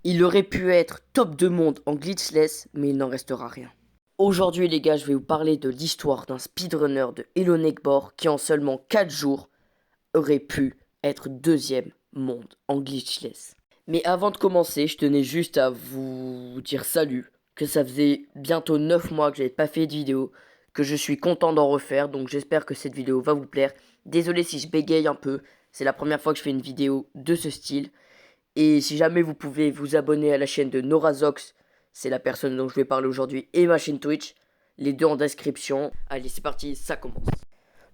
Il aurait pu être top de monde en glitchless, mais il n'en restera rien. Aujourd'hui les gars, je vais vous parler de l'histoire d'un speedrunner de Hello Neckbor qui en seulement 4 jours aurait pu être deuxième monde en glitchless. Mais avant de commencer, je tenais juste à vous dire salut, que ça faisait bientôt 9 mois que j'avais pas fait de vidéo, que je suis content d'en refaire, donc j'espère que cette vidéo va vous plaire. Désolé si je bégaye un peu, c'est la première fois que je fais une vidéo de ce style. Et si jamais vous pouvez vous abonner à la chaîne de Norazox, c'est la personne dont je vais parler aujourd'hui, et ma chaîne Twitch, les deux en description. Allez, c'est parti, ça commence.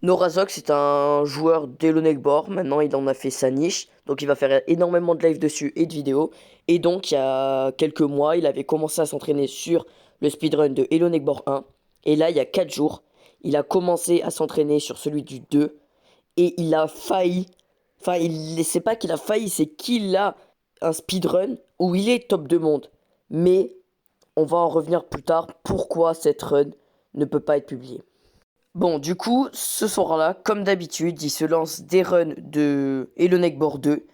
Norazox est un joueur d'Hello Neckbor, maintenant il en a fait sa niche, donc il va faire énormément de live dessus et de vidéos. Et donc il y a quelques mois, il avait commencé à s'entraîner sur le speedrun de Hello Neckbor 1. Et là, il y a 4 jours, il a commencé à s'entraîner sur celui du 2. Et il a failli, c'est pas qu'il a failli, c'est qu'il a un speedrun où il est top de monde. Mais on va en revenir plus tard, pourquoi cette run ne peut pas être publiée. Bon, du coup, ce soir-là, comme d'habitude, il se lance des runs de Hello Neckbor 2. Et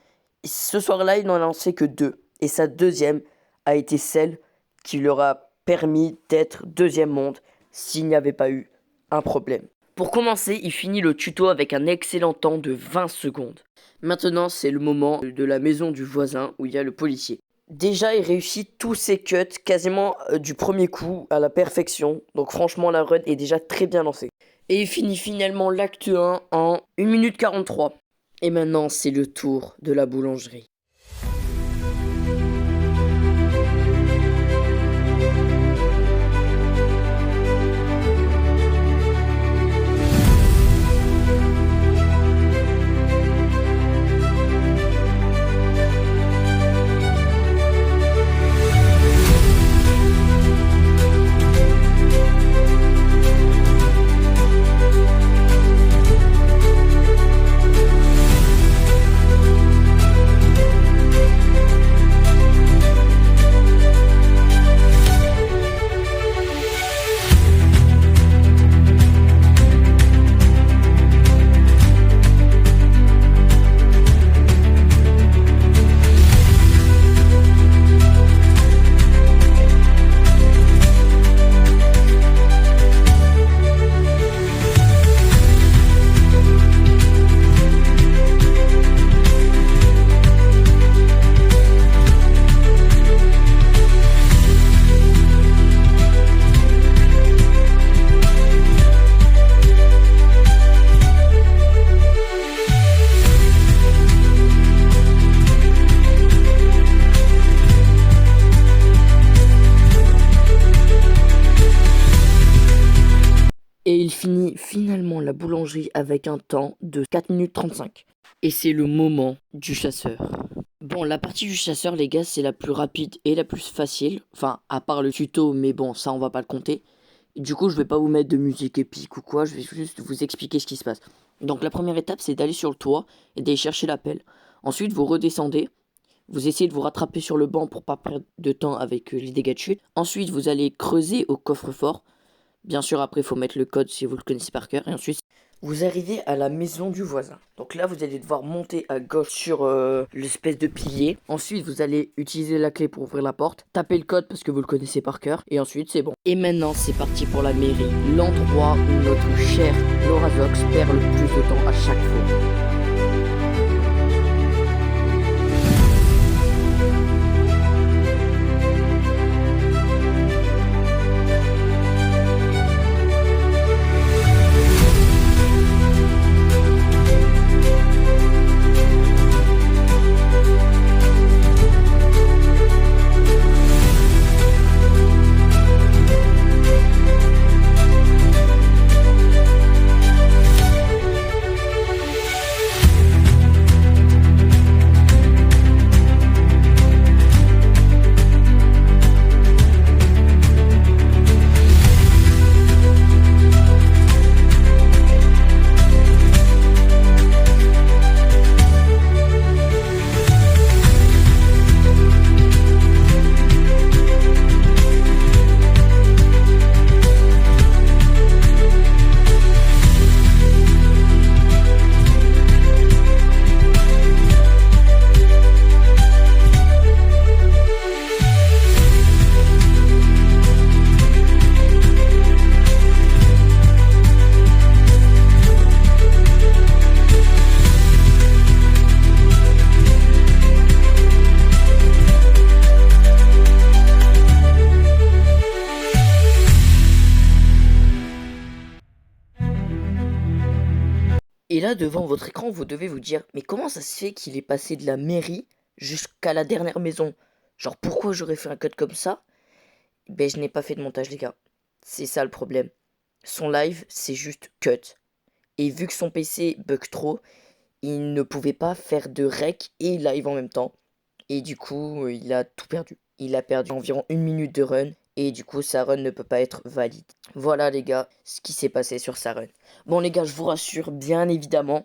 ce soir-là, il n'en a lancé que 2. Et sa deuxième a été celle qui lui aura permis d'être deuxième monde s'il n'y avait pas eu un problème. Pour commencer, il finit le tuto avec un excellent temps de 20 secondes. Maintenant, c'est le moment de la maison du voisin où il y a le policier. Déjà, il réussit tous ses cuts quasiment du premier coup à la perfection. Donc franchement, la run est déjà très bien lancée. Et il finit finalement l'acte 1 en 1 minute 43. Et maintenant, c'est le tour de la boulangerie. Et il finit finalement la boulangerie avec un temps de 4 minutes 35. Et c'est le moment du chasseur. Bon, la partie du chasseur, les gars, c'est la plus rapide et la plus facile. Enfin, à part le tuto, mais bon, ça, on va pas le compter. Et du coup, je vais pas vous mettre de musique épique ou quoi, je vais juste vous expliquer ce qui se passe. Donc, la première étape, c'est d'aller sur le toit et d'aller chercher la pelle. Ensuite, vous redescendez. Vous essayez de vous rattraper sur le banc pour pas perdre de temps avec les dégâts de chute. Ensuite, vous allez creuser au coffre-fort. Bien sûr, après, il faut mettre le code si vous le connaissez par cœur. Et ensuite, vous arrivez à la maison du voisin. Donc là, vous allez devoir monter à gauche sur l'espèce de pilier. Ensuite, vous allez utiliser la clé pour ouvrir la porte. Tapez le code parce que vous le connaissez par cœur. Et ensuite, c'est bon. Et maintenant, c'est parti pour la mairie. L'endroit où notre cher Norazox perd le plus de temps à chaque fois. Et là, devant votre écran, vous devez vous dire, mais comment ça se fait qu'il est passé de la mairie jusqu'à la dernière maison? Genre, pourquoi j'aurais fait un cut comme ça? Ben, je n'ai pas fait de montage, les gars. C'est ça le problème. Son live, c'est juste cut. Et vu que son PC bug trop, il ne pouvait pas faire de rec et live en même temps. Et du coup, il a tout perdu. Il a perdu environ 1 minute de run. Et du coup, sa run ne peut pas être valide. Voilà les gars, ce qui s'est passé sur sa run. Bon les gars, je vous rassure, bien évidemment,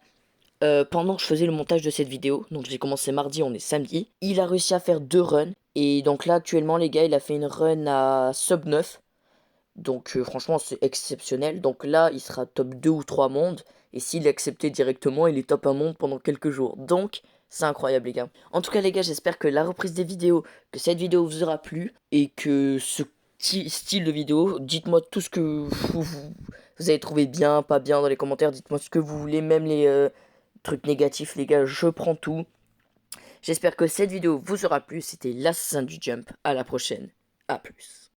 pendant que je faisais le montage de cette vidéo, donc j'ai commencé mardi, on est samedi, il a réussi à faire 2 runs. Et donc là, actuellement les gars, il a fait une run à sub 9. Donc franchement, c'est exceptionnel. Donc là, il sera top 2 ou 3 mondes. Et s'il est accepté directement, il est top 1 monde pendant quelques jours. Donc, c'est incroyable les gars. En tout cas les gars, j'espère que la reprise des vidéos, que cette vidéo vous aura plu. Et que ce style de vidéo, dites-moi tout ce que vous avez trouvé bien, pas bien dans les commentaires. Dites-moi ce que vous voulez, même les trucs négatifs les gars, je prends tout. J'espère que cette vidéo vous aura plu. C'était l'Assassin du Jump. À la prochaine. A plus.